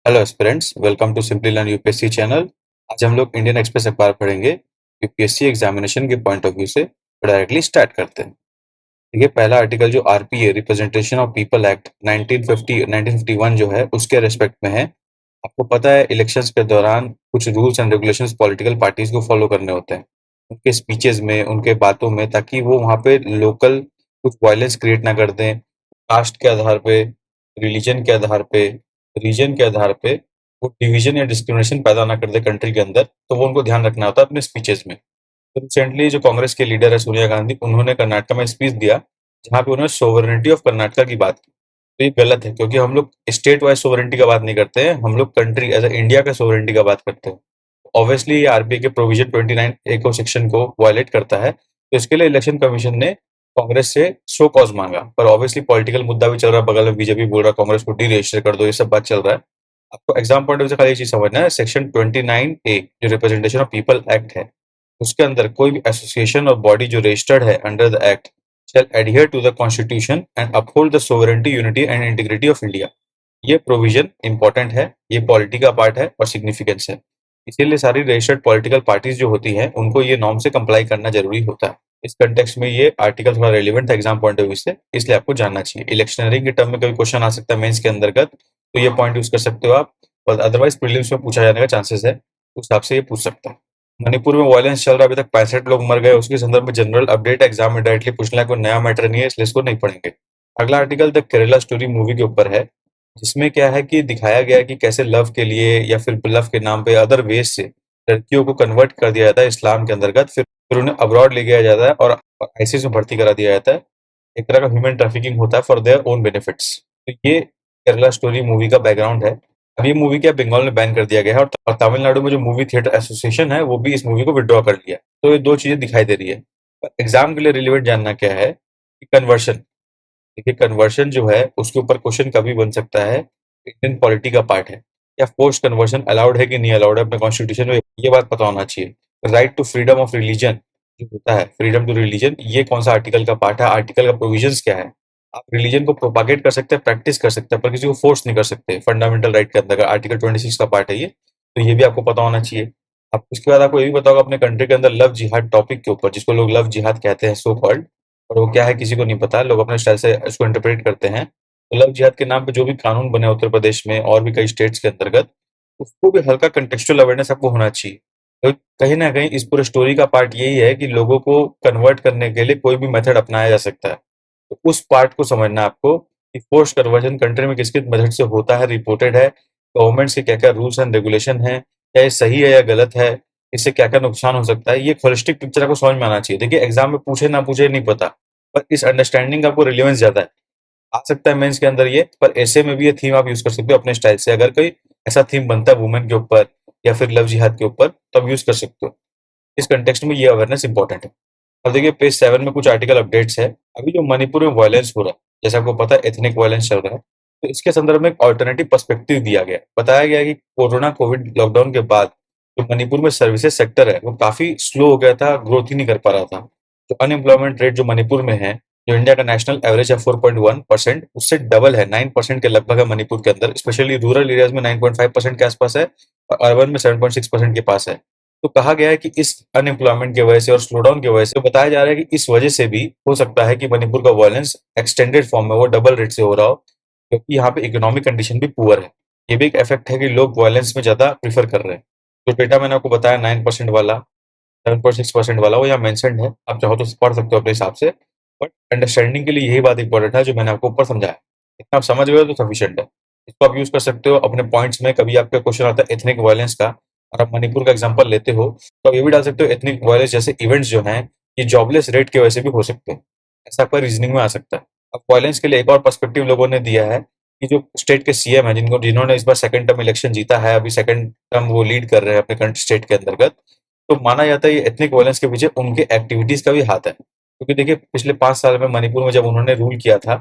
Hello aspirants, welcome to Simply Learn UPSC channel. आज हम लोग इंडियन एक्सप्रेस अखबार पढ़ेंगे। यूपीएससी एग्जामिनेशन के पॉइंट ऑफ व्यू से डायरेक्टली स्टार्ट करते हैं। देखिए, पहला आर्टिकल जो RPA representation of people act 1951 जो है उसके रेस्पेक्ट में है। आपको पता है, इलेक्शंस के दौरान कुछ rules and regulations political parties को फॉलो करने होते हैं, उनके स्पीचेस में, उनके बातों में, ताकि वो वहाँ पे लोकल कुछ वायलेंस क्रिएट ना कर दें। कास्ट के आधार पे, रिलीजन के आधार पे, रीजन के आधार पे वो डिवीजन या डिस्क्रिमिनेशन पैदा ना कर दे कंट्री के अंदर। तो वो उनको ध्यान रखना होता है अपने स्पीचेस में। तो रिसेंटली जो कांग्रेस के लीडर है सोनिया गांधी, उन्होंने कर्नाटक में स्पीच दिया, जहाँ पे उन्होंने सोवरेनिटी ऑफ कर्नाटका की बात की। तो ये गलत है, क्योंकि हम लोग स्टेट वाइज सोवरेनिटी का बात नहीं करते हैं, हम लोग कंट्री एज इंडिया का सोवरेनिटी का बात करते हैं। ऑब्वियसली ये आरबीआई के प्रोविजन 29 ए को सेक्शन को वायलेट करता है। तो इसके लिए इलेक्शन कमीशन ने कांग्रेस से शो कॉज मांगा, पर ऑब्वियसली पॉलिटिकल मुद्दा भी चल रहा है, बगल में बीजेपी बोल रहा है कांग्रेस को डी रजिस्टर कर दो, ये सब बात चल रहा है। आपको एग्जाम पॉइंट ऑफ व्यू से खाली ये चीज समझना है, सेक्शन 29 ए जो रिप्रेजेंटेशन ऑफ पीपल एक्ट है, उसके अंदर कोई भी एसोसिएशन और बॉडी जो रजिस्टर्ड है under the act shall adhere to the constitution and uphold the sovereignty, unity and integrity of India। ये प्रोविजन इंपॉर्टेंट है, ये पॉलिटी का पार्ट है और सिग्निफिकेंस है। इसीलिए सारी रजिस्टर्ड पॉलिटिकल पार्टीज जो होती हैं उनको ये नॉर्म से कंप्लाई करना जरूरी होता है। इस कंटेक्स्ट में ये आर्टिकल थोड़ा रेलिवेंट है एग्जाम पॉइंट ऑफ व्यू से, इसलिए आपको जानना चाहिए। इलेक्शनरी के टर्म में कभी क्वेश्चन आ सकता है मेंस के अंतर्गत, तो ये पॉइंट यूज कर सकते हो आप, और अदरवाइज प्रीलिम्स में पूछा जाने का चांसेस है, उस हिसाब से ये पूछ सकता है। मणिपुर में वायलेंस चल रहा है, अभी तक 65 लोग मर गए, उसके संदर्भ में जनरल अपडेट एग्जाम में डायरेक्टली पूछना है, कोई नया मैटर नहीं है, इसलिए इसको नहीं पढ़ेंगे। अगला article the Kerala story movie के ऊपर है, जिसमें क्या है कि दिखाया गया है कि कैसे लव के लिए या फिर लव के नाम पे अदर वेज से लड़कियों को कन्वर्ट कर दिया जाता है इस्लाम के अंतर्गत, फिर उन्हें अब्रॉड ले गया जाता है और आईसीस में भर्ती करा दिया जाता है। एक तरह का ह्यूमन ट्रैफिकिंग होता है फॉर देयर ओन बेनिफिट्स। तो ये केरला स्टोरी मूवी का बैकग्राउंड है। अब ये मूवी क्या बंगाल में बैन कर दिया गया है, और तमिलनाडु में जो मूवी थिएटर एसोसिएशन है वो भी इस मूवी को विड्रॉ कर लिया। तो ये दो चीजें दिखाई दे रही है। पर एग्जाम के लिए रिलेवेंट जानना क्या है कि कन्वर्शन। देखिए, कन्वर्शन जो है उसके ऊपर क्वेश्चन कभी बन सकता है, इंडियन पॉलिटी का पार्ट है, क्या फोर्स कन्वर्शन अलाउड है कि नहीं अलाउड है, अपने कॉन्स्टिट्यूशन में ये बात पता होना चाहिए। Right to freedom of religion जो होता है, फ्रीडम टू रिलीजन, ये कौन सा आर्टिकल का पार्ट है, आर्टिकल का प्रोविजंस क्या है। आप रिलीजन को प्रोपागेट कर सकते हैं, प्रैक्टिस कर सकते हैं, पर किसी को फोर्स नहीं कर सकते। फंडामेंटल राइट के अंदर आर्टिकल 26 का पार्ट है ये, तो ये भी आपको पता होना चाहिए। अब उसके बाद आपको ये भी पता होगा अपने कंट्री के अंदर लव जिहाद टॉपिक के ऊपर, जिसको लोग लव जिहाद कहते हैं सो कॉल्ड, और वो क्या है किसी को नहीं पता, लोग अपने स्टाइल से उसको इंटरप्रेट करते हैं। तो लव जिहाद के नाम पे जो भी कानून बने उत्तर प्रदेश में और भी कई स्टेट्स के अंतर्गत, उसको भी हल्का कंटेक्चुअल अवेयरनेस आपको होना चाहिए। तो कहीं ना कहीं इस पूरे स्टोरी का पार्ट यही है कि लोगों को कन्वर्ट करने के लिए कोई भी मेथड अपनाया जा सकता है। तो उस पार्ट को समझना है आपको कि फोर्स कन्वर्जन कंट्री में किस किस मेथड से होता है, रिपोर्टेड है, गवर्नमेंट्स के क्या क्या रूल्स एंड रेगुलेशन है, क्या ये सही है या गलत है, इससे क्या क्या नुकसान हो सकता है। ये होलिस्टिक पिक्चर आपको समझ में आना चाहिए। देखिए, एग्जाम में पूछे ना पूछे नहीं पता, पर इस अंडरस्टैंडिंग का आपको रिलेवेंस ज्यादा है। आ सकता है मेंस के अंदर ये, पर ऐसे में भी ये थीम आप यूज कर सकते हो अपने स्टाइल से। अगर कोई ऐसा थीम बनता है वुमेन के ऊपर या फिर लव जिहाद के ऊपर, तब यूज कर सकते हो। इस कंटेक्स्ट में ये अवेयरनेस इंपॉर्टेंट है। अब देखिए, पेज 7 में कुछ आर्टिकल अपडेट्स है। अभी जो मणिपुर में वायलेंस हो रहा है, जैसे आपको पता है एथनिक वायलेंस चल रहा है, तो इसके संदर्भ में एक ऑल्टरनेटिव पर्सपेक्टिव दिया गया है। बताया गया है कि कोविड लॉकडाउन के बाद जो मणिपुर में सर्विसेज सेक्टर है वो काफी स्लो हो गया था, ग्रोथ ही नहीं कर पा रहा था। तो अनएम्प्लॉयमेंट रेट जो मणिपुर में है, जो इंडिया का नेशनल एवरेज है 4.1%, उससे डबल है, 9% के लगभग है मणिपुर के अंदर। स्पेशली रूरल एरियाज में 9.5% के आसपास है, और अर्बन में 7.6% के पास है। तो कहा गया है कि इस अनएम्प्लॉयमेंट की वजह से और स्लो डाउन की वजह से बताया जा रहा है कि इस वजह से भी हो सकता है कि मणिपुर का वायलेंस एक्सटेंडेड फॉर्म में वो डबल रेट से हो रहा हो, क्योंकि यहाँ पे इकोनॉमिक कंडीशन भी पुअर है। ये भी एक इफेक्ट है कि लोग वायलेंस में ज्यादा प्रीफर कर रहे हैं। जो डेटा मैंने आपको बताया 9% वाला, 7.6% वाला, वो यहाँ मेंशन्ड है, आप चाहो तो पढ़ सकते हो अपने हिसाब से। बट अंडरस्टैंडिंग के लिए यही बात इंपॉर्टेंट है जो मैंने आपको ऊपर समझाया। इतना आप समझ गए हो तो सफिशिएंट है। इसको आप यूज कर सकते हो अपने पॉइंट्स में। कभी आपका क्वेश्चन आता है एथनिक वायलेंस का और आप मणिपुर का एग्जांपल लेते हो, तो आप ये भी डाल सकते हो एथनिक वायलेंस जैसे इवेंट्स जो हैं ये जॉबलेस रेट की वजह से भी हो सकते हैं। ऐसा आपका रीजनिंग में आ सकता है। अब वायलेंस के लिए एक और पर्सपेक्टिव लोगों ने दिया है कि जो स्टेट के सीएम है, जिन्होंने इस बार सेकंड टर्म इलेक्शन जीता है, अभी सेकंड टर्म वो लीड कर रहे हैं अपने स्टेट के अंतर्गत, तो माना जाता है ये एथनिक वायलेंस के पीछे उनके एक्टिविटीज का भी हाथ है। क्योंकि देखिए, पिछले 5 साल में मणिपुर में जब उन्होंने रूल किया था,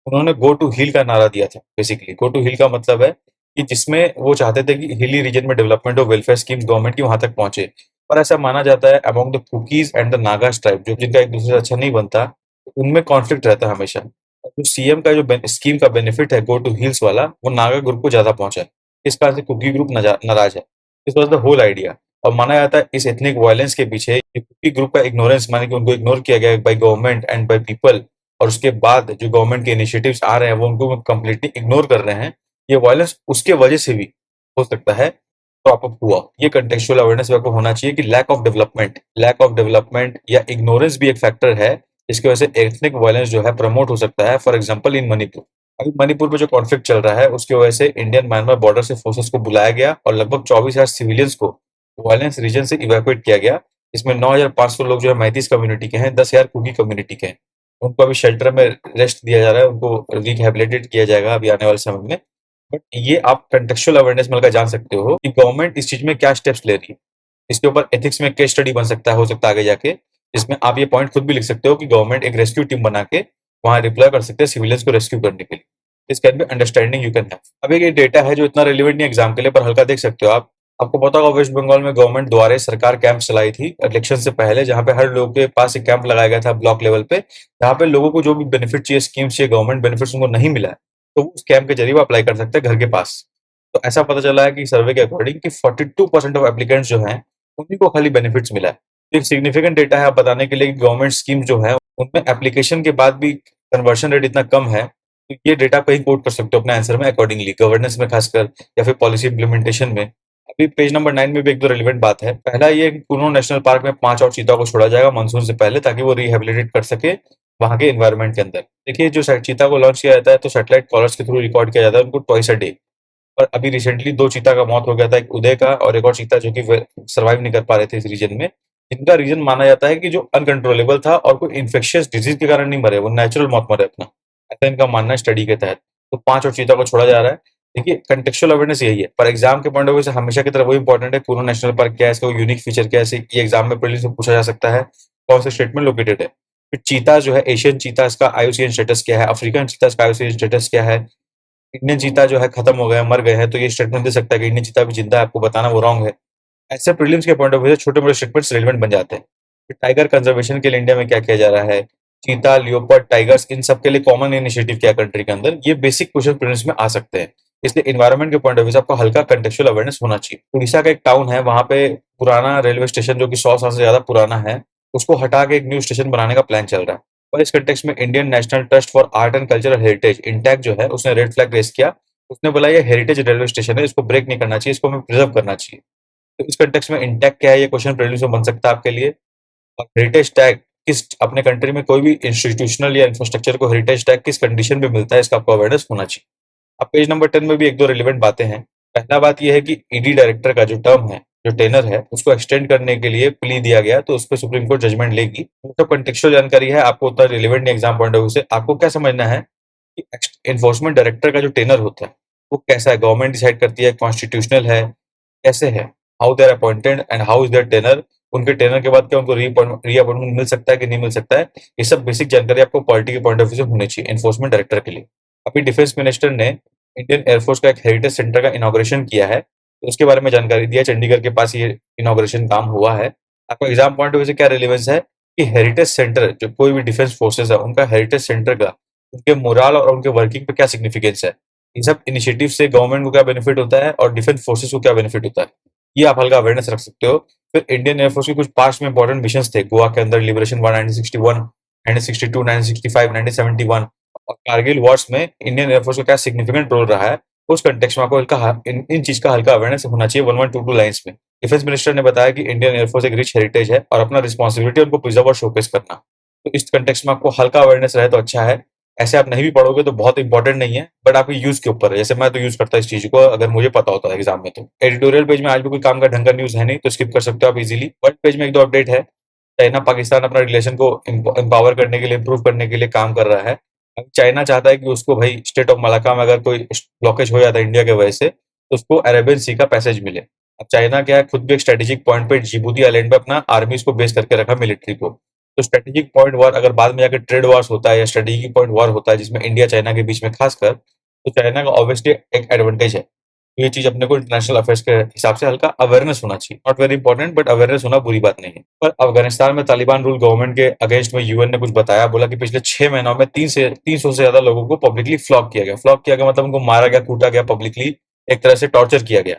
उन्होंने गो टू हील का नारा दिया था। बेसिकली गो टू हील का मतलब है कि जिसमें वो चाहते थे कि हिली रीजन में डेवलपमेंट और वेलफेयर स्कीम गवर्नमेंट की वहां तक पहुंचे। पर ऐसा माना जाता है among the cookies and the Nagas tribe, जो जिनका एक दूसरे से अच्छा नहीं बनता, उनमें कॉन्फ्लिक्ट रहता है हमेशा। और जो सीएम का जो स्कीम का बेनिफिट है गो टू हिल्स वाला, वो नागा ग्रुप को ज्यादा पहुंचा है। इस कारण से कुकी ग्रुप नाराज है। This was the whole idea. और माना जाता है इस एथनिक वायलेंस के पीछे ये कुकी ग्रुप का इग्नोरेंस, माने कि उनको इग्नोर किया गया by government and by people, और उसके बाद जो गवर्नमेंट के इनिशिएटिव्स आ रहे हैं वो उनको कंप्लीटली इग्नोर कर रहे हैं। ये वायलेंस उसके वजह से भी हो सकता है क्रॉप अप हुआ। ये कंटेक्चुअल अवेयरनेस आपको होना चाहिए कि लैक ऑफ डेवलपमेंट या इग्नोरेंस भी एक फैक्टर है, इसकी वजह से एथनिक वायलेंस जो है प्रमोट हो सकता है। फॉर एग्जांपल इन मणिपुर, अभी मणिपुर में जो कॉन्फ्लिक्ट चल रहा है उसकी वजह से इंडियन म्यांमार बॉर्डर से फोर्सेस को बुलाया गया और लगभग 24,000 सिविलियंस को वायलेंस रीजन से इवैक्यूएट किया गया। इसमें 9,500 लोग जो है मैतीस कम्युनिटी के हैं, 10,000 कुकी कम्युनिटी के हैं। उनको अभी शेल्टर में रेस्ट दिया जा रहा है, उनको रिहैबिलिटेट किया जाएगा अभी आने वाले समय में। बट ये आप कंटेक्चुअल अवेयरनेस मिलकर जान सकते हो कि गवर्नमेंट इस चीज में क्या स्टेप्स ले रही है। इसके ऊपर एथिक्स में केस स्टडी बन सकता है, हो सकता है आगे जाके, जिसमें आप ये पॉइंट खुद भी लिख सकते हो कि गवर्नमेंट एक रेस्क्यू टीम बना के वहां रिप्लाई कर सकते हैं सिविलियंस को रेस्क्यू करने के लिए। This can be understanding you can have. अब एक ये डेटा है जो इतना रिलेवेंट नहीं एग्जाम के लिए, पर हल्का देख सकते हो आप। आपको पता होगा वेस्ट बंगाल में गवर्नमेंट द्वारा सरकार कैंप चलाई थी इलेक्शन से पहले, जहां पे हर लोग के पास एक कैंप लगाया गया था ब्लॉक लेवल पे, जहां पे लोगों को जो भी बेनिफिट चाहिए, स्कीम्स चाहिए, गवर्नमेंट बेनिफिट्स उनको नहीं मिला है, तो उस कैंप के जरिए वो अप्लाई कर सकते हैं घर के पास। तो ऐसा पता चला है कि सर्वे के अकॉर्डिंग कि 42% ऑफ एप्लीकेंट्स जो हैं उन्हीं को खाली बेनिफिट्स मिला है। तो एक सिग्निफिकेंट डेटा है आप बताने के लिए कि गवर्नमेंट स्कीम जो है उनमें एप्लीकेशन के बाद भी कन्वर्शन रेट इतना कम है। तो ये डेटा कहीं कोट कर सकते हो अपने आंसर में अकॉर्डिंगली, गवर्नेंस में खासकर या फिर पॉलिसी इंप्लीमेंटेशन में। अभी पेज नंबर 9 में भी एक दो रेलिवेंट बात है। पहला ये कि कुनो नेशनल पार्क में 5 और चीता को छोड़ा जाएगा मानसून से पहले, ताकि वो रिहेबिलिटेट कर सके वहां के एनवायरनमेंट के अंदर। देखिए जो चीता को लॉन्च किया जाता है तो सैटेलाइट कॉलर्स के थ्रू रिकॉर्ड किया जाता है उनको ट्वाइस अ डे। और अभी रिसेंटली 2 चीता का मौत हो गया था, एक उदय का और एक और चीता जो कि सर्वाइव नहीं कर पा रहे थे इस रीजन में। इनका रीजन माना जाता है कि जो अनकंट्रोलेबल था और कोई इन्फेक्शियस डिजीज के कारण नहीं मरे, वो नेचुरल मौत मरे अपना, ऐसा इनका मानना है स्टडी के तहत। तो 5 और चीता को छोड़ा जा रहा है। देखिए कंटेक्चुअल अवेयरनेस यही है, पर एग्जाम के पॉइंट ऑफ व्यू से हमेशा की तरह वही इंपॉर्टेंट है, कुनो नेशनल पार्क क्या है, इसका यूनिक फीचर क्या है, ये एग्जाम में प्रीलिम्स में पूछा जा सकता है, कौन से स्टेट में लोकेटेड है। फिर चीता जो है, एशियन चीता, इसका आईयूसीएन स्टेटस क्या है, अफ्रीकन चीता इसका आईयूसीएन स्टेटस क्या है, इंडियन चीता जो है खत्म हो गए, मर गए हैं, तो ये स्टेटमेंट दे सकता है कि इंडियन चीता भी जिंदा है, आपको बताना वो रॉन्ग है। ऐसे प्रीलिम्स के पॉइंट ऑफ व्यू से छोटे मोटे स्टेटमेंट्स रिलेवेंट बन जाते हैं। फिर टाइगर कंजर्वेशन के लिए इंडिया में क्या किया जा रहा है, चीता, लियोपर्ड, टाइगर्स, इन सब के लिए कॉमन इनिशिएटिव क्या है कंट्री के अंदर, ये बेसिक क्वेश्चन प्रीलिम्स में आ सकते हैं। इसलिए इन्वायरमेंट के पॉइंट ऑफ व्यू से आपको हल्का कंटेक्चुअल अवेयरनेस होना चाहिए। उड़ीसा का एक टाउन है, वहां पे पुराना रेलवे स्टेशन जो कि 100 साल से ज्यादा पुराना है, उसको हटा के एक न्यू स्टेशन बनाने का प्लान चल रहा है। और इस कंटेक्स्ट में Indian National Trust for Art and Cultural Heritage, INTACH जो है, उसने रेड फ्लैग रेस किया। उसने बोला ये हेरिटेज रेलवे स्टेशन है, इसको ब्रेक नहीं करना चाहिए, इसको हमें प्रिजर्व करना चाहिए। तो इस कंटेक्स्ट में इंटैक क्या है, ये क्वेश्चन प्रीलिम्स में बन सकता है आपके लिए। और हेरिटेज टैग किस, अपने कंट्री में कोई भी इंस्टीट्यूशनल या इंफ्रास्ट्रक्चर को हेरिटेज टैग किस कंडीशन में मिलता है, इसका आपको अवेयरनेस होना चाहिए। अब पेज नंबर 10 में भी एक दो रिलेवेंट बातें हैं। पहला बात यह है कि ईडी डायरेक्टर का जो टर्म है, जो टेनर है, उसको एक्सटेंड करने के लिए प्ली दिया गया, तो उस पर सुप्रीम कोर्ट जजमेंट लेगी। तो कंटेक्चुअल जानकारी है, आपको उतना रिलेवेंट नहीं एग्जाम पॉइंट ऑफ व्यू से। आपको क्या समझना है कि एनफोर्समेंट डायरेक्टर का जो टेनर होता है वो कैसा है, गवर्नमेंट डिसाइड करती है, कॉन्स्टिट्यूशनल है, कैसे है, how they are appointed and how is their tenure, उनके टेनर के बाद क्या उनको रीअपॉइंटमेंट मिल सकता है कि नहीं मिल सकता है। ये सब बेसिक जानकारी आपको पॉलिटी के पॉइंट ऑफ व्यू से होनी चाहिए एनफोर्समेंट डायरेक्टर के लिए। अभी डिफेंस मिनिस्टर ने इंडियन एयरफोर्स का एक हेरिटेज सेंटर का इनॉग्रेशन किया है, तो उसके बारे में जानकारी दिया। चंडीगढ़ के पास ये इनॉग्रेशन काम हुआ है। आपको एग्जाम पॉइंट ऑफ व्यू से क्या रिलेवेंस है कि हेरिटेज सेंटर, जो कोई भी डिफेंस फोर्सेस है उनका हेरिटेज सेंटर का उनके मोरल और उनके वर्किंग पे क्या सिग्निफिकेंस है। इन सब इनिशिएटिव से गवर्नमेंट को क्या बेनिफिट होता है और डिफेंस फोर्सेस को क्या बेनिफिट होता है, ये आप हल्का अवेयरनेस रख सकते हो। फिर इंडियन एयरफोर्स के कुछ पास्ट में इंपॉर्टेंट मिशन थे गोवा के अंदर, लिबरेशन वार 1961, 1962, 1965, 1971 और कारगिल वॉर्स में इंडियन एयरफोर्स का क्या सिग्निफिकेंट रोल रहा है, उस कंटेक्स्ट में आपको इन चीज का हल्का अवेयरनेस होना चाहिए 1122 लाइंस में। डिफेंस मिनिस्टर ने बताया कि इंडियन एयरफोर्स एक रिच हेरिटेज है और अपना रिस्पॉन्सिबिलिटी उनको प्रिजर्व और शोकेस करना। तो इस कंटेक्स्ट में आपको हल्का अवेयरनेस रहे तो अच्छा है। ऐसे आप नहीं भी पढ़ोगे तो बहुत इंपॉर्टेंट नहीं है, बट आपके यूज के ऊपर है। जैसे मैं तो यूज करता इस चीज को, अगर मुझे पता होता है एग्जाम में। तो एडिटोरियल पेज में आज भी कोई काम का ढंग का न्यूज है नहीं, तो स्किप कर सकते हो आप इजीली। वर्ल्ड पेज में एक दो अपडेट है। चाइना पाकिस्तान अपना रिलेशन को एम्पावर करने के लिए, इम्प्रूव करने के लिए काम कर रहा है। अब चाइना चाहता है कि उसको भाई स्टेट ऑफ मलाका में अगर कोई ब्लॉकेज हो जाता है इंडिया के वजह से, तो उसको अरेबियन सी का पैसेज मिले। अब चाइना क्या है, खुद भी एक स्ट्रेटेजिक पॉइंट पे जिबूती आइलैंड पे अपना आर्मीज को बेस करके रखा, मिलिट्री को। तो स्ट्रेटेजिक पॉइंट वॉर अगर बाद में जाकर ट्रेड वॉर्स होता है या स्ट्रेटेजिक पॉइंट वॉर होता है जिसमें इंडिया चाइना के बीच में खासकर, तो चाइना का ऑब्वियसली एक एडवांटेज है। तो ये चीज अपने को इंटरनेशनल अफेयर्स के हिसाब से हल्का अवेयरनेस होना चाहिए। Not very important, but awareness होना बुरी बात नहीं है। पर अफगानिस्तान में तालिबान रूल गवर्नमेंट के अगेंस्ट में यूएन ने कुछ बताया, बोला कि पिछले 6 महीनों में 300 से ज्यादा लोगों को पब्लिकली फ्लॉग किया गया। फ्लॉग किया गया मतलब उनको मारा गया, कूटा गया पब्लिकली, एक तरह से टॉर्चर किया गया।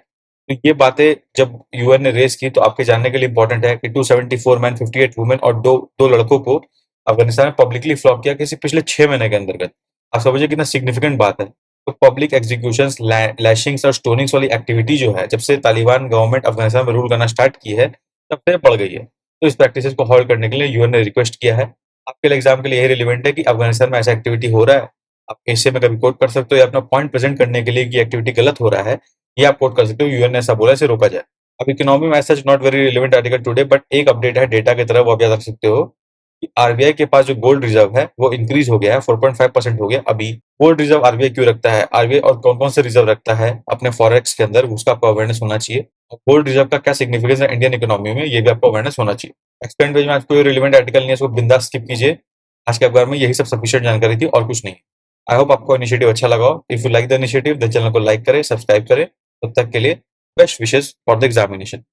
तो ये बातें जब यूएन ने रेज की तो आपके जानने के लिए इंपॉर्टेंट है कि 274 मैन, 58 वुमेन और दो लड़कों को अफगानिस्तान में पब्लिकली फ्लॉग किया किसी पिछले 6 महीने के अंतर्गत। आप समझिए कितना सिग्निफिकेंट बात है। तो पब्लिक एग्जीक्यूशंस, लैशिंग्स और स्टोनिंग्स वाली एक्टिविटी जो है, जब से तालिबान गवर्नमेंट अफगानिस्तान में रूल करना स्टार्ट की है, तब से बढ़ गई है। तो इस प्रैक्टिसेस को हॉल्ट करने के लिए यूएन ने रिक्वेस्ट किया है। आपके लिए एग्जाम के लिए यही रिलेवेंट है कि अफगानिस्तान में ऐसा एक्टिविटी हो रहा है, आप एशिया में कभी कोट कर सकते हो, या अपना पॉइंट प्रेजेंट करने के लिए कि एक्टिविटी गलत हो रहा है, ये आप कोट कर सकते हो। यूएन ने ऐसा बोला, इसे रोका जाए। अब इकोनॉमी में such not very relevant article today, but एक अपडेट है डेटा की तरह, वो आप याद रख सकते हो कि आरबीआई के पास जो गोल्ड रिजर्व है वो इंक्रीज हो गया है, 4.5% हो गया अभी। गोल्ड रिजर्व आरबीआई क्यों रखता है, आरबीआई और कौन कौन से रिजर्व रखता है अपने फॉरेक्स के अंदर, उसका आपको अवेयरनेस होना चाहिए। और गोल्ड रिजर्व का क्या सिग्निफिकेंस है इंडियन इकोनॉमी में, ये भी आपको अवेयरनेस होना चाहिए। एक्सप्लेन पेज में आज कोई रिलेवेंट आर्टिकल नहीं है, इसको बिंदास स्किप कीजिए। आज के अखबार में यही सब सफिशिएंट जानकारी थी और कुछ नहीं। आई होप आपको इनिशिएटिव अच्छा लगा हो। If you like the initiative, the channel को लाइक करें, सब्सक्राइब करें। तब तक के लिए best wishes for the examination.